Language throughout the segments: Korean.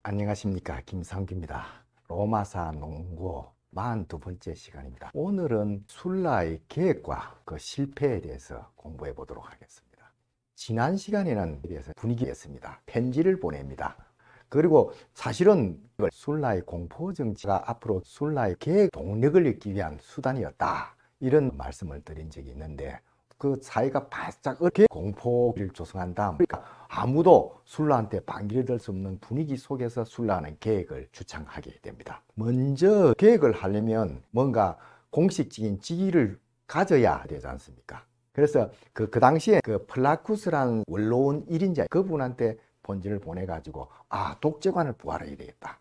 안녕하십니까, 김상규입니다. 로마사 농구 42번째 시간입니다. 오늘은 술라의 계획과 그 실패에 대해서 공부해 보도록 하겠습니다. 지난 시간에는 대해서 분위기였습니다. 편지를 보냅니다. 그리고 사실은 술라의 공포정치가 앞으로 술라의 계획 동력을 잃기 위한 수단이었다, 이런 말씀을 드린 적이 있는데, 그 사회가 바짝 공포를 조성한 다음 아무도 술라한테 반기를 들 수 없는 분위기 속에서 술라는 계획을 주창하게 됩니다. 먼저 계획을 하려면 뭔가 공식적인 지위를 가져야 되지 않습니까? 그래서 그 당시에 그 플라쿠스라는 원로원 1인자 그분한테 편지를 보내가지고 독재관을 부활해야 되겠다.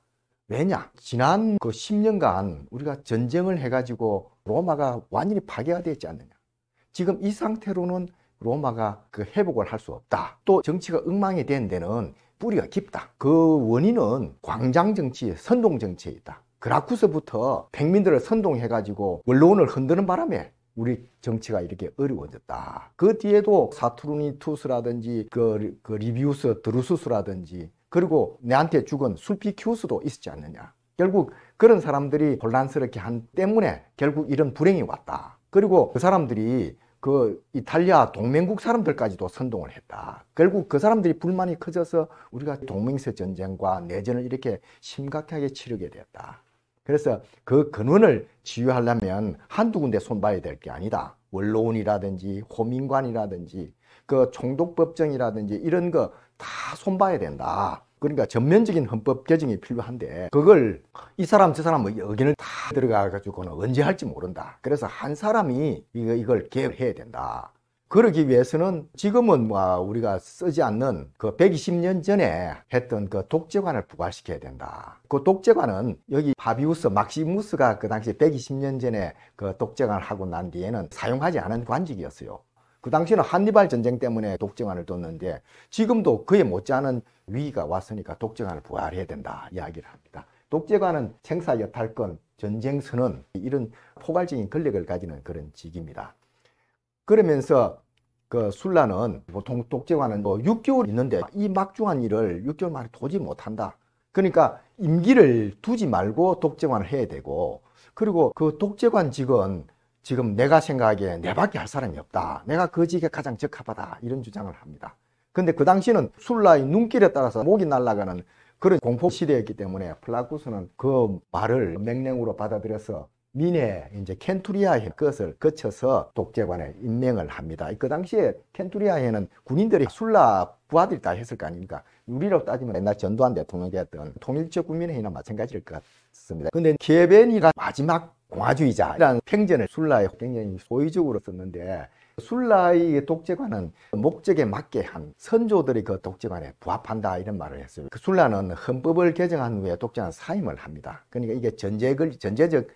왜냐? 지난 그 10년간 우리가 전쟁을 해가지고 로마가 완전히 파괴가 되지 않느냐. 지금 이 상태로는 로마가 그 회복을 할 수 없다. 또 정치가 엉망이 된 데는 뿌리가 깊다. 그 원인은 광장 정치, 선동 정치에 있다. 그라쿠스부터 백민들을 선동해가지고 원로원을 흔드는 바람에 우리 정치가 이렇게 어려워졌다. 그 뒤에도 사투르니투스라든지 그 리비우스 드루수스라든지, 그리고 내한테 죽은 술피큐스도 있었지 않느냐. 결국 그런 사람들이 혼란스럽게 한 때문에 결국 이런 불행이 왔다. 그리고 그 사람들이 그 이탈리아 동맹국 사람들까지도 선동을 했다. 결국 그 사람들이 불만이 커져서 우리가 동맹세 전쟁과 내전을 이렇게 심각하게 치르게 되었다. 그래서 그 근원을 치유하려면 한두 군데 손봐야 될 게 아니다. 원로원이라든지 호민관이라든지 그 총독법정이라든지 이런 거 다 손봐야 된다. 그러니까 전면적인 헌법 개정이 필요한데, 그걸 이 사람 저 사람 의견을 다 들어가가지고는 언제 할지 모른다. 그래서 한 사람이 이걸 개혁해야 된다. 그러기 위해서는 지금은 우리가 쓰지 않는 그 120년 전에 했던 그 독재관을 부활시켜야 된다. 그 독재관은 여기 파비우스 막시무스가 그 당시 120년 전에 그 독재관을 하고 난 뒤에는 사용하지 않은 관직이었어요. 그 당시에는 한니발 전쟁 때문에 독재관을 뒀는데, 지금도 그에 못지않은 위기가 왔으니까 독재관을 부활해야 된다 이야기를 합니다. 독재관은 생사 여탈권, 전쟁 선언, 이런 포괄적인 권력을 가지는 그런 직입니다. 그러면서 그 술라는 보통 독재관은 6개월 있는데 이 막중한 일을 6개월 만에 도저히 못한다. 그러니까 임기를 두지 말고 독재관을 해야 되고, 그리고 그 독재관직은 지금 내가 생각하기에 내밖에 할 사람이 없다. 내가 그 직에 가장 적합하다. 이런 주장을 합니다. 근데 그 당시는 술라의 눈길에 따라서 목이 날아가는 그런 공포 시대였기 때문에 플라쿠스는 그 말을 맹령으로 받아들여서 미네 이제 켄투리아의 것을 거쳐서 독재관에 임명을 합니다. 그 당시에 켄투리아에는 군인들이 술라 부하들이 다 했을 거 아닙니까? 우리로 따지면 옛날 전두환 대통령이 했던 통일적 국민회의나 마찬가지일 것 같습니다. 근데 키에베니가 마지막 공화주의자라는 평전을 술라의 굉장히 소위적으로 썼는데, 술라의 독재관은 목적에 맞게 한 선조들이 그 독재관에 부합한다, 이런 말을 했어요. 그 술라는 헌법을 개정한 후에 독재관 사임을 합니다. 그러니까 이게 전제적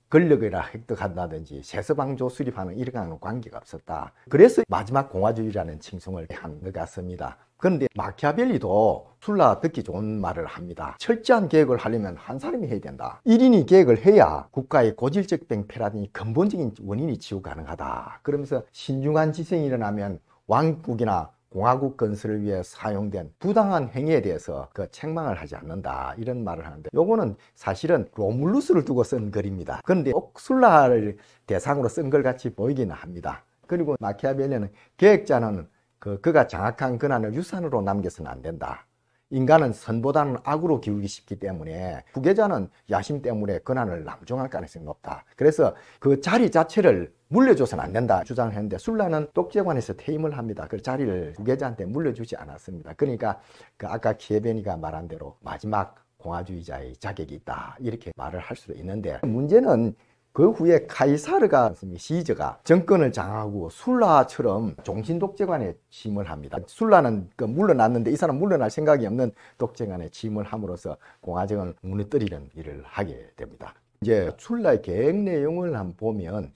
권력이라 획득한다든지 세서방조 수립하는 이런 관계가 없었다. 그래서 마지막 공화주의라는 칭송을 한 것 같습니다. 그런데 마키아벨리도 술라 듣기 좋은 말을 합니다. 철저한 계획을 하려면 한 사람이 해야 된다. 1인이 계획을 해야 국가의 고질적 병폐라든지 근본적인 원인이 치유 가능하다. 그러면서 신중한 지성이 일어나면 왕국이나 공화국 건설을 위해 사용된 부당한 행위에 대해서 그 책망을 하지 않는다, 이런 말을 하는데, 요거는 사실은 로물루스를 두고 쓴 글입니다. 그런데 술라를 대상으로 쓴 글 같이 보이기는 합니다. 그리고 마키아벨리는 계획자는 그가 장악한 권한을 유산으로 남겨서는 안 된다. 인간은 선보다는 악으로 기울기 쉽기 때문에 후계자는 야심 때문에 권한을 남용할 가능성이 높다. 그래서 그 자리 자체를 물려줘서는 안 된다 주장을 했는데, 술라는 독재관에서 퇴임을 합니다. 그 자리를 후계자한테 물려주지 않았습니다. 그러니까 그 아까 키에베니가 말한 대로 마지막 공화주의자의 자격이 있다, 이렇게 말을 할 수도 있는데, 문제는 그 후에 카이사르가 시저가 정권을 장악하고 술라처럼 종신 독재관에 취임을 합니다. 술라는 물러났는데 이 사람 물러날 생각이 없는 독재관에 취임을 함으로써 공화정을 무너뜨리는 일을 하게 됩니다. 이제 술라의 계획 내용을 한번 보면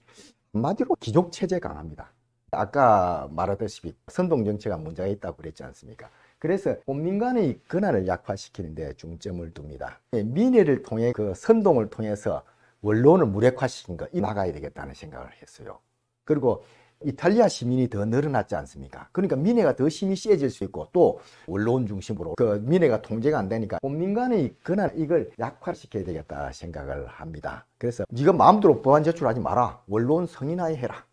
한마디로 귀족 체제 강화입니다. 아까 말하다시피 선동 정치가 문제가 있다고 그랬지 않습니까? 그래서 온민간의 권한을 약화시키는 데 중점을 둡니다. 민회를 통해 그 선동을 통해서 원론을 무력화시킨 거, 이 막아야 되겠다는 생각을 했어요. 그리고 이탈리아 시민이 더 늘어났지 않습니까? 그러니까 민해가 더 힘이 세질 수 있고 또 원로원 중심으로 그 민해가 통제가 안 되니까 공민간이 그날 이걸 약화시켜야 되겠다 생각을 합니다. 그래서 네가 마음대로 법안 제출하지 마라. 원로원 승인하에 해라.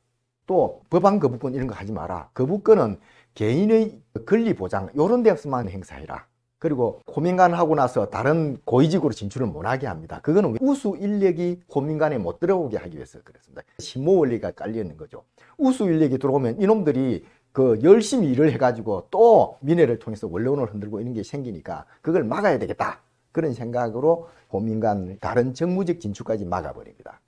또 법안 거부권 이런 거 하지 마라. 거부권은 개인의 권리 보장 이런 데서만 행사해라. 그리고 고민간 하고 나서 다른 고위직으로 진출을 못하게 합니다. 그거는 우수 인력이 고민간에 못 들어오게 하기 위해서 그랬습니다. 신모 원리가 깔려 있는 거죠. 우수 인력이 들어오면 이놈들이 그 열심히 일을 해가지고 또 민해를 통해서 원로원을 흔들고 이런 게 생기니까 그걸 막아야 되겠다. 그런 생각으로 고민간 다른 정무직 진출까지 막아버립니다.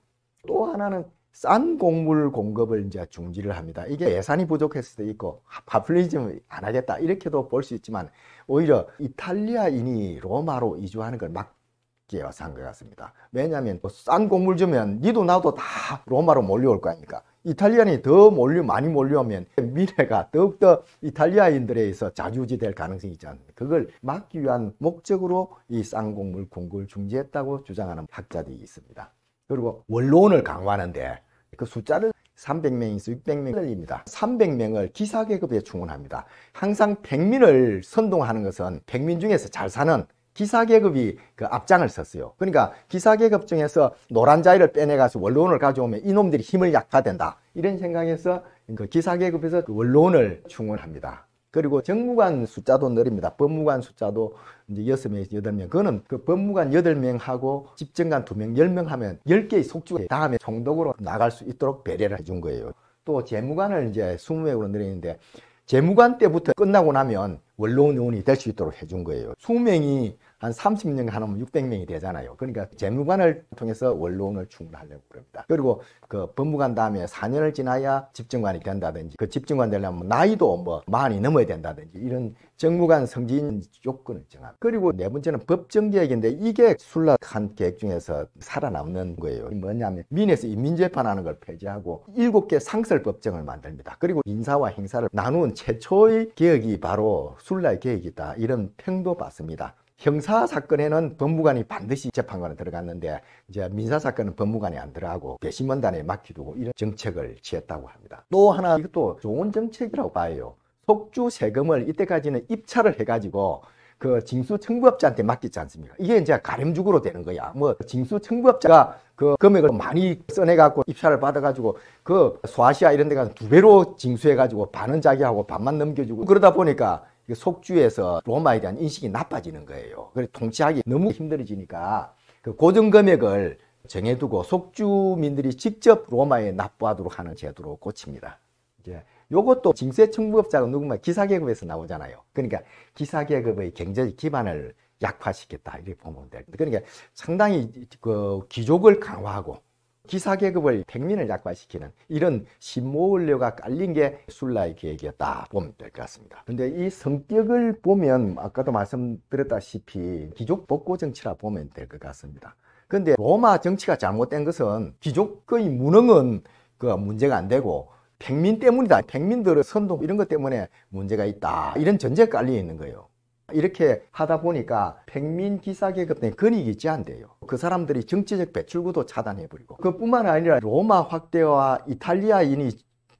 또 하나는 싼 곡물 공급을 이제 중지를 합니다. 이게 예산이 부족했을 수도 있고 파퓰리즘을 안 하겠다 이렇게도 볼 수 있지만 오히려 이탈리아인이 로마로 이주하는 걸 막기 위해서 한 것 같습니다. 왜냐하면 싼 곡물 주면 니도 나도 다 로마로 몰려올 거 아닙니까? 이탈리아인이 더 많이 몰려오면 미래가 더욱더 이탈리아인들에 의해서 좌지우지될 가능성이 있지 않습니까? 그걸 막기 위한 목적으로 이 싼 곡물 공급을 중지했다고 주장하는 학자들이 있습니다. 그리고 원로원을 강화하는데 그 숫자를 300명에서 600명입니다. 300명을 기사계급에 충원합니다. 항상 백민을 선동하는 것은 백민 중에서 잘 사는 기사계급이 그 앞장을 섰어요. 그러니까 기사계급 중에서 노란자이를 빼내가서 원로원을 가져오면 이놈들이 힘을 약화된다. 이런 생각에서 그 기사계급에서 그 원로원을 충원합니다. 그리고 정무관 숫자도 늘립니다. 법무관 숫자도 이제 6명에서 8명. 그거는 그 법무관 8명하고 집정관 2명, 10명 하면 10개의 속주가 다음에 총독으로 나갈 수 있도록 배려를 해준 거예요. 또 재무관을 이제 20명으로 늘리는데 재무관 때부터 끝나고 나면 원로원 의원이 될 수 있도록 해준 거예요. 20명이 한 30년 하면 600명이 되잖아요. 그러니까 재무관을 통해서 원로원을 충원하려고 그럽니다. 그리고 그 법무관 다음에 4년을 지나야 집정관이 된다든지 그 집정관 되려면 나이도 뭐 40이 넘어야 된다든지 이런 정무관 승진 요건을 정합니다. 그리고 네 번째는 법정계획인데 이게 순락한 계획 중에서 살아남는 거예요. 뭐냐면 민에서 인민재판하는 걸 폐지하고 7개 상설법정을 만듭니다. 그리고 인사와 행사를 나눈 최초의 계획이 바로 순락의 계획이다. 이런 평도 받습니다. 형사사건에는 법무관이 반드시 재판관에 들어갔는데 이제 민사사건은 법무관이 안 들어가고 배심원단에 맡겨두고 이런 정책을 취했다고 합니다. 또 하나 이것도 좋은 정책이라고 봐요. 속주 세금을 이때까지는 입찰을 해가지고 그 징수청부업자한테 맡겼지 않습니까? 이게 이제 가렴주구로 되는 거야. 뭐 징수청부업자가 그 금액을 많이 써내갖고 입찰을 받아가지고 그 소아시아 이런 데 가서 2배로 징수해가지고 반은 자기하고 반만 넘겨주고 그러다 보니까 속주에서 로마에 대한 인식이 나빠지는 거예요. 그래서 통치하기 너무 힘들어지니까 그 고정금액을 정해두고 속주민들이 직접 로마에 납부하도록 하는 제도로 고칩니다. 이제 요것도 징세청부업자가 누구만 기사계급에서 나오잖아요. 그러니까 기사계급의 경제적 기반을 약화시켰다 이렇게 보면 돼요. 그러니까 상당히 그 귀족을 강화하고 기사계급을 백민을 약화시키는 이런 신모원료가 깔린 게 술라의 계획이었다 보면 될 것 같습니다. 근데 이 성격을 보면 아까도 말씀드렸다시피 귀족 복고 정치라 보면 될 것 같습니다. 근데 로마 정치가 잘못된 것은 귀족의 무능은 그 문제가 안 되고 백민 때문이다. 백민들의 선동 이런 것 때문에 문제가 있다. 이런 전제가 깔려 있는 거예요. 이렇게 하다 보니까 백민 기사계급 때문에 권익이 제한돼요. 그 사람들이 정치적 배출구도 차단해버리고 그뿐만 아니라 로마 확대와 이탈리아인이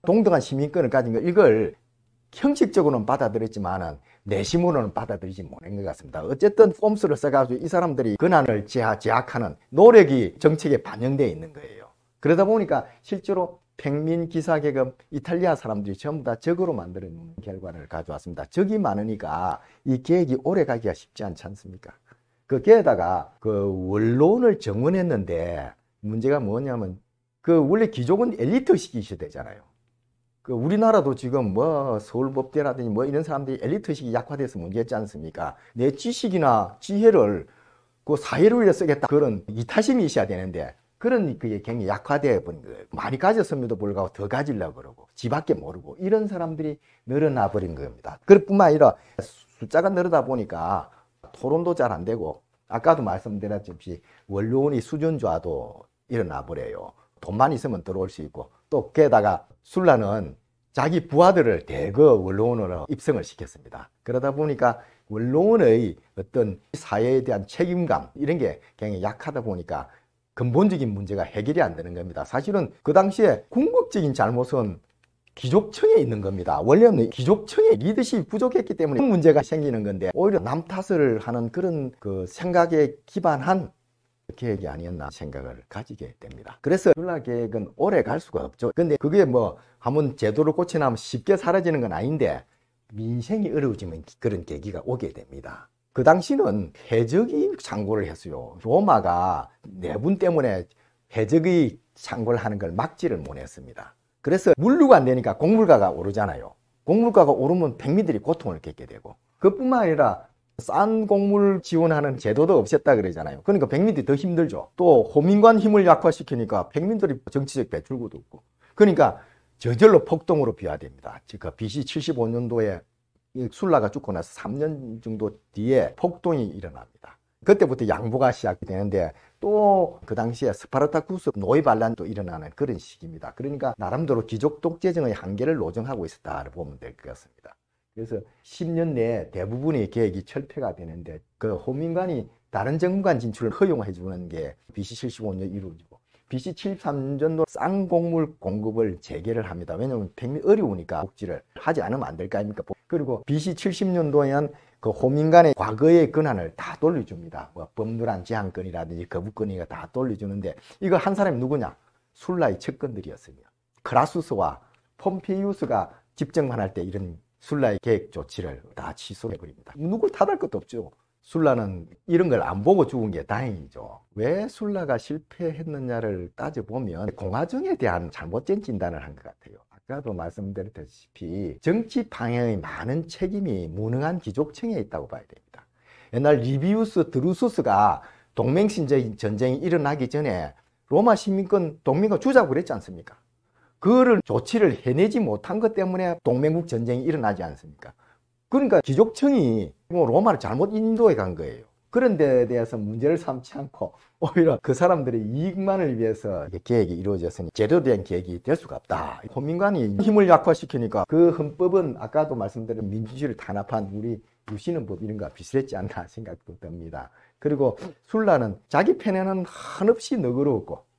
동등한 시민권을 가진 거 이걸 형식적으로는 받아들였지만은 내심으로는 받아들이지 못한 것 같습니다. 어쨌든 꼼수를 써가지고 이 사람들이 권한을 제약하는 노력이 정책에 반영되어 있는 거예요. 그러다 보니까 실제로 백민 기사계급 이탈리아 사람들이 전부 다 적으로 만드는 결과를 가져왔습니다. 적이 많으니까 이 계획이 오래 가기가 쉽지 않지 않습니까? 거기에다가 그 원로원을 정원했는데 문제가 뭐냐면 그 원래 귀족은 엘리트식이 시대잖아요. 그 우리나라도 지금 뭐 서울법대라든지 뭐 이런 사람들이 엘리트식이 약화돼서 문제였지 않습니까? 내 지식이나 지혜를 그 사회를 위해 쓰겠다 그런 이타심이 있어야 되는데 그런 그게 굉장히 약화되어 버린 거예요. 많이 가졌음에도 불구하고 더 가지려고 그러고 지밖에 모르고 이런 사람들이 늘어나 버린 겁니다. 그뿐만 아니라 숫자가 늘어다 보니까 토론도 잘 안 되고 아까도 말씀드렸듯이 원로원이 수준좌도 일어나 버려요. 돈만 있으면 들어올 수 있고 또 게다가 술라는 자기 부하들을 대거 원로원으로 입성을 시켰습니다. 그러다 보니까 원로원의 어떤 사회에 대한 책임감 이런 게 굉장히 약하다 보니까 근본적인 문제가 해결이 안 되는 겁니다. 사실은 그 당시에 궁극적인 잘못은 기족청에 있는 겁니다. 원래는 기족청의 리더십이 부족했기 때문에 문제가 생기는 건데 오히려 남 탓을 하는 그런 그 생각에 기반한 계획이 아니었나 생각을 가지게 됩니다. 그래서 술라 계획은 오래 갈 수가 없죠. 근데 그게 뭐 한번 제도를 고치나면 쉽게 사라지는 건 아닌데 민생이 어려워지면 그런 계기가 오게 됩니다. 그 당시는 해적이 창고를 했어요. 로마가 내분 때문에 해적이 창고를 하는 걸 막지를 못했습니다. 그래서 물류가 안 되니까 곡물가가 오르잖아요. 곡물가가 오르면 백민들이 고통을 겪게 되고, 그뿐만 아니라 싼 곡물 지원하는 제도도 없앴다 그러잖아요. 그러니까 백민들이 더 힘들죠. 또 호민관 힘을 약화시키니까 백민들이 정치적 배출구도 없고, 그러니까 저절로 폭동으로 비화됩니다. 즉 BC 75년도에 술라가 죽고 나서 3년 정도 뒤에 폭동이 일어납니다. 그때부터 양보가 시작이 되는데 또 그 당시에 스파르타쿠스 노예 반란도 일어나는 그런 시기입니다. 그러니까 나름대로 귀족 독재정의 한계를 노정하고 있었다를 보면 될 것 같습니다. 그래서 10년 내에 대부분의 계획이 철폐가 되는데 그 호민관이 다른 정부간 진출을 허용해 주는 게 BC 75년 이루어지고, BC 73년도 쌍곡물 공급을 재개를 합니다. 왜냐하면 백민 어려우니까 복지를 하지 않으면 안 될 거 아닙니까? 그리고 BC 70년도에는 그 호민간의 과거의 권한을 다 돌려줍니다. 뭐 법률안 제한권이라든지 거부권이가 다 돌려주는데, 이거 한 사람이 누구냐? 술라의 측근들이었습니다. 크라수스와 폼페이우스가 집정만 할 때 이런 술라의 계획 조치를 다 취소해버립니다. 누굴 탓할 것도 없죠. 술라는 이런 걸 안 보고 죽은 게 다행이죠. 왜 술라가 실패했느냐를 따져보면 공화정에 대한 잘못된 진단을 한 것 같아요. 아까도 말씀드렸다시피 정치 방향의 많은 책임이 무능한 귀족층에 있다고 봐야 됩니다. 옛날 리비우스 드루수스가 동맹신전 전쟁이 일어나기 전에 로마 시민권 동맹과 주자고 그랬지 않습니까? 그거를 조치를 해내지 못한 것 때문에 동맹국 전쟁이 일어나지 않습니까? 그러니까 귀족층이 로마를 잘못 인도해 간 거예요. 그런 데에 대해서 문제를 삼지 않고 오히려 그 사람들의 이익만을 위해서 계획이 이루어졌으니 제대로 된 계획이 될 수가 없다. 호민관이 힘을 약화시키니까 그 헌법은 아까도 말씀드린 민주주의를 탄압한 우리 유신헌 법 이런 거와 비슷했지 않나 생각도 듭니다. 그리고 술라는 자기 편에는 한없이 너그러웠고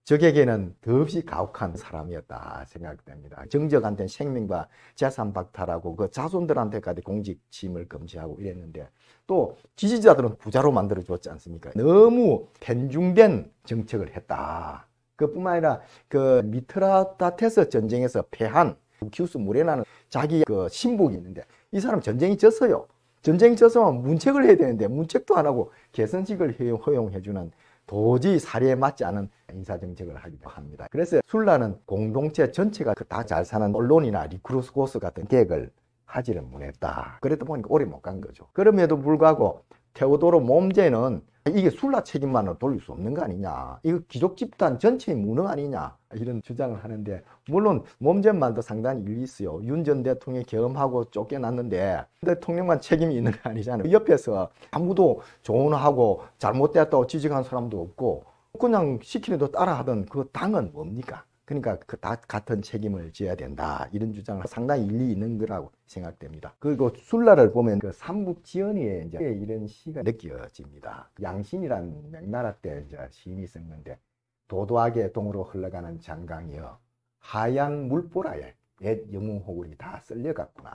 적에게는 더없이 가혹한 사람이었다 생각됩니다. 정적한테는 생명과 재산 박탈하고 그 자손들한테까지 공직 취임을 금지하고 이랬는데 또 지지자들은 부자로 만들어줬지 않습니까? 너무 편중된 정책을 했다. 그뿐만 아니라 그 미트라다테스 전쟁에서 패한 루키우스 무레나는 자기 그 신복이 있는데 이 사람 전쟁이 졌어요. 전쟁이 져서 문책을 해야 되는데 문책도 안 하고 개선식을 허용해주는 도저히 사례에 맞지 않은 인사정책을 하기도 합니다. 그래서 술라는 공동체 전체가 다 잘 사는 언론이나 리크루스코스 같은 계획을 하지를 못했다. 그러다 보니까 오래 못 간 거죠. 그럼에도 불구하고 테오도로 몬제는 이게 술라 책임만으로 돌릴 수 없는 거 아니냐, 이거 귀족 집단 전체의 무능 아니냐, 이런 주장을 하는데, 물론 몬제는 말도 상당히 일리 있어요. 윤 전 대통령이 계엄하고 쫓겨났는데 대통령만 책임이 있는 거 아니잖아요. 옆에서 아무도 조언하고 잘못됐다고 지적한 사람도 없고 그냥 시키는 대로 따라하던 그 당은 뭡니까? 그러니까 그 다 같은 책임을 져야 된다, 이런 주장을 상당히 일리 있는 거라고 생각됩니다. 그리고 술라를 보면 그 삼국지연의에 이제 이런 시가 느껴집니다. 양신이란 명나라 때 이제 시인이 쓴 건데, 도도하게 동으로 흘러가는 장강이여 하얀 물보라에 옛 영웅호굴이 다 쓸려갔구나.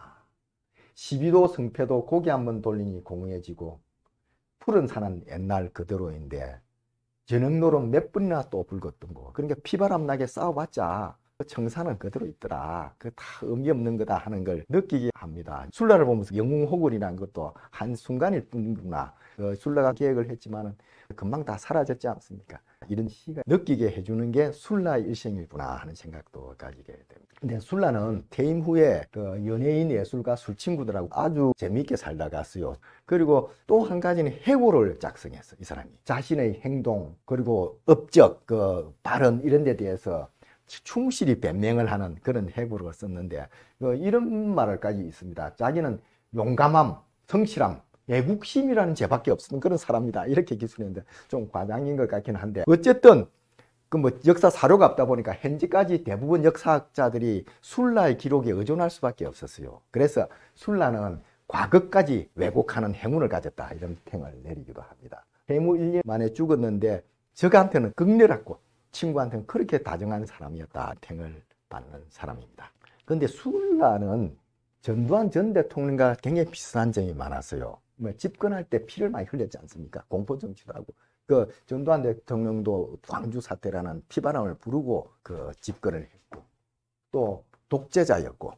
12도 성패도 고개 한번 돌리니 공허해지고 푸른 산은 옛날 그대로인데 저녁노름 몇 번이나 또 불었던 거. 그러니까 피바람 나게 싸워봤자 청산은 그대로 있더라. 그 다 의미 없는 거다 하는 걸 느끼게 합니다. 술라를 보면서 영웅호굴이라는 것도 한순간일 뿐이구나. 술라가 계획을 했지만은 금방 다 사라졌지 않습니까? 이런 시가 느끼게 해주는 게 술라의 일생이구나 하는 생각도 가지게 됩니다. 근데 술라는 퇴임 후에 그 연예인 예술가 술친구들하고 아주 재미있게 살다 갔어요. 그리고 또 한 가지는 해고를 작성했어. 이 사람이 자신의 행동 그리고 업적 그 발언 이런 데 대해서 충실히 변명을 하는 그런 해고를 썼는데 이런 말을까지 있습니다. 자기는 용감함, 성실함, 애국심이라는 죄밖에 없는 그런 사람이다, 이렇게 기술했는데 좀 과장인 것 같긴 한데, 어쨌든 그 뭐 역사 사료가 없다 보니까 현재까지 대부분 역사학자들이 술라의 기록에 의존할 수밖에 없었어요. 그래서 술라는 과거까지 왜곡하는 행운을 가졌다, 이런 평을 내리기도 합니다. 해무 1년 만에 죽었는데 적한테는 극렬했고 친구한테는 그렇게 다정한 사람이었다 평을 받는 사람입니다. 근데 술라는 전두환 전 대통령과 굉장히 비슷한 점이 많았어요. 뭐 집권할 때 피를 많이 흘렸지 않습니까? 공포 정치도 하고. 그 전두환 대통령도 광주 사태라는 피바람을 부르고 그 집권을 했고, 또 독재자였고,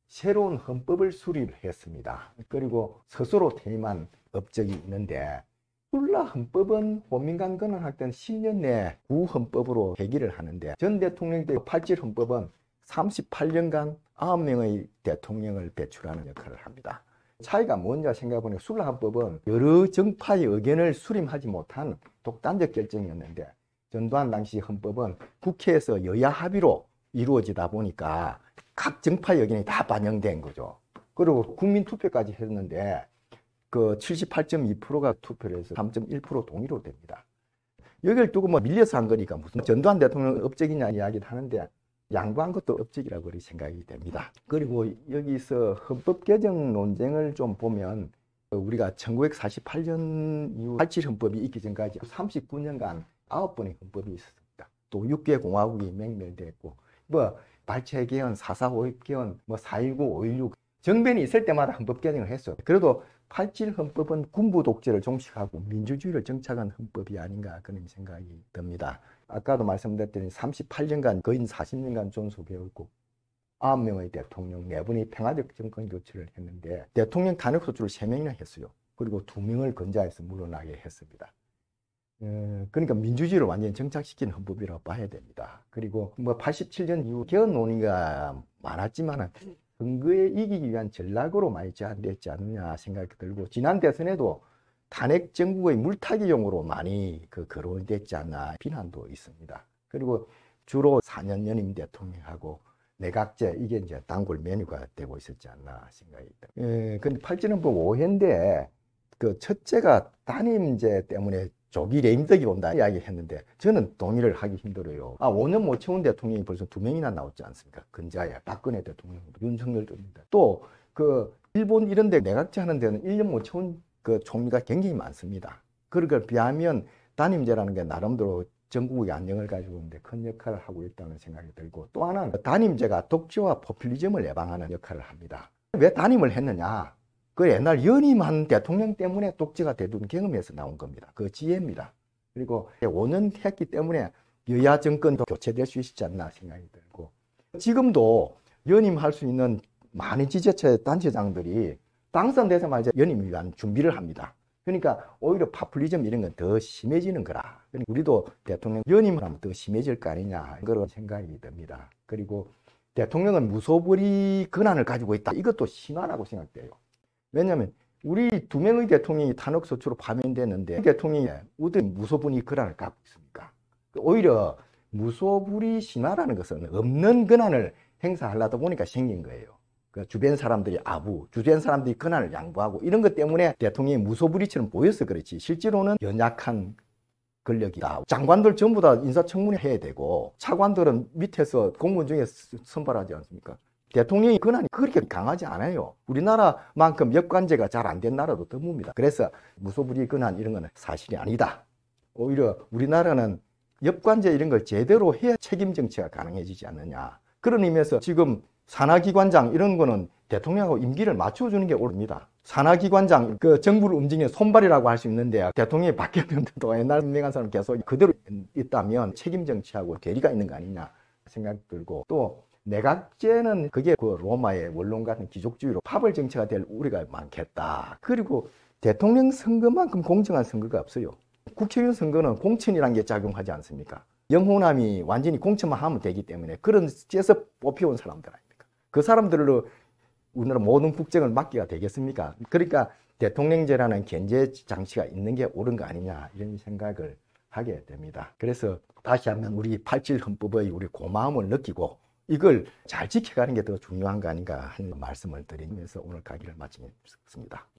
새로운 헌법을 수립을 했습니다. 그리고 스스로 퇴임한 업적이 있는데, 술라 헌법은 호민관 건헌할 때는 10년 내에 구헌법으로 회기를 하는데, 전 대통령 때 87 헌법은 38년간 9명의 대통령을 배출하는 역할을 합니다. 차이가 뭔지 생각해보니 술라 헌법은 여러 정파의 의견을 수렴하지 못한 독단적 결정이었는데, 전두환 당시 헌법은 국회에서 여야 합의로 이루어지다 보니까 각 정파의 의견이 다 반영된 거죠. 그리고 국민투표까지 했는데 그 78.2%가 투표를 해서 3.1% 동의로 됩니다. 여기를 두고 뭐 밀려서 한 거니까 무슨 전두환 대통령 업적이냐 이야기를 하는데, 양보한 것도 업적이라고 그렇게 생각이 됩니다. 그리고 여기서 헌법 개정 논쟁을 좀 보면, 우리가 1948년 이후 87 헌법이 있기 전까지 39년간 9번의 헌법이 있었습니다. 또 6개 공화국이 맹멸됐고, 뭐 발췌개헌, 4.4 5.1개헌, 뭐 4.19, 5.16 정변이 있을 때마다 헌법 개정을 했어요. 그래도 87 헌법은 군부 독재를 종식하고 민주주의를 정착한 헌법이 아닌가 그런 생각이 듭니다. 아까도 말씀드렸더니 38년간 거의 40년간 존속해왔고 9명의 대통령, 4분의 평화적 정권 교체를 했는데 대통령 탄핵 소추를 3명이나 했어요. 그리고 2명을 건자해서 물러나게 했습니다. 그러니까 민주주의를 완전히 정착시킨 헌법이라고 봐야 됩니다. 그리고 뭐 87년 이후 개헌 논의가 많았지만 선거에 이기기 위한 전략으로 많이 제한됐지 않느냐 생각이 들고, 지난 대선에도 탄핵 정국의 물타기용으로 많이 거론됐지 않나 비난도 있습니다. 그리고 주로 4년 연임 대통령하고 내각제, 이게 이제 단골 메뉴가 되고 있었지 않나 생각이 듭니다. 근데 87헌법 오해인데 그 첫째가 단임제 때문에 조기 레임덕이 온다 이야기 했는데 저는 동의를 하기 힘들어요. 5년 못 채운 대통령이 벌써 2명이나 나왔지 않습니까? 근자야, 박근혜 대통령, 윤석열도 있는데, 또 그 일본 이런 데 내각제 하는 데는 1년 못 채운 그 총리가 굉장히 많습니다. 그걸 비하면 단임제라는 게 나름대로 전국의 안정을 가지고 있는데 큰 역할을 하고 있다는 생각이 들고, 또 하나는 단임제가 독재와 포퓰리즘을 예방하는 역할을 합니다. 왜 단임을 했느냐? 그 옛날 연임한 대통령 때문에 독재가 되던 경험에서 나온 겁니다. 그 지혜입니다. 그리고 5년 했기 때문에 여야 정권도 교체될 수 있지 않나 생각이 들고, 지금도 연임할 수 있는 많은 지자체 단체장들이 당선되자마자 연임을 위한 준비를 합니다. 그러니까 오히려 파퓰리즘 이런 건 더 심해지는 거라. 우리도 대통령 연임을 하면 더 심해질 거 아니냐 그런 생각이 듭니다. 그리고 대통령은 무소불위 권한을 가지고 있다. 이것도 심하다고 생각돼요. 왜냐하면 우리 2명의 대통령이 탄핵 소추로 파면됐는데 대통령이 어디 무소불위 권한을 갖고 있습니까? 오히려 무소불위 신화라는 것은 없는 권한을 행사하려다 보니까 생긴 거예요. 그 주변 사람들이 주변 사람들이 권한을 양보하고 이런 것 때문에 대통령이 무소불위처럼 보여서 그렇지, 실제로는 연약한 권력이다. 장관들 전부 다 인사청문회 해야 되고 차관들은 밑에서 공무원 중에 선발하지 않습니까? 대통령의 권한이 그렇게 강하지 않아요. 우리나라만큼 역관제가 잘 안 된 나라도 드뭅니다. 그래서 무소불위 권한 이런 거는 사실이 아니다. 오히려 우리나라는 역관제 이런 걸 제대로 해야 책임 정치가 가능해지지 않느냐. 그런 의미에서 지금 산하기관장 이런 거는 대통령하고 임기를 맞춰주는 게 옳습니다. 산하기관장, 그 정부를 움직이는 손발이라고 할 수 있는데 대통령이 바뀌었는데도 옛날 유명한 사람 계속 그대로 있다면 책임 정치하고 괴리가 있는 거 아니냐 생각이 들고, 또 내각제는 그게 그 로마의 원론 같은 귀족주의로 파벌 정치가 될 우리가 많겠다. 그리고 대통령 선거만큼 공정한 선거가 없어요. 국회의원 선거는 공천이라는 게 작용하지 않습니까? 영호남이 완전히 공천만 하면 되기 때문에 그런 째서 뽑혀온 사람들 아닙니까? 그 사람들로 우리나라 모든 국정을 맡기가 되겠습니까? 그러니까 대통령제라는 견제 장치가 있는 게 옳은 거 아니냐 이런 생각을 하게 됩니다. 그래서 다시 한번 우리 87 헌법의 우리 고마움을 느끼고 이걸 잘 지켜가는 게 더 중요한 거 아닌가 하는 말씀을 드리면서 오늘 강의를 마치겠습니다.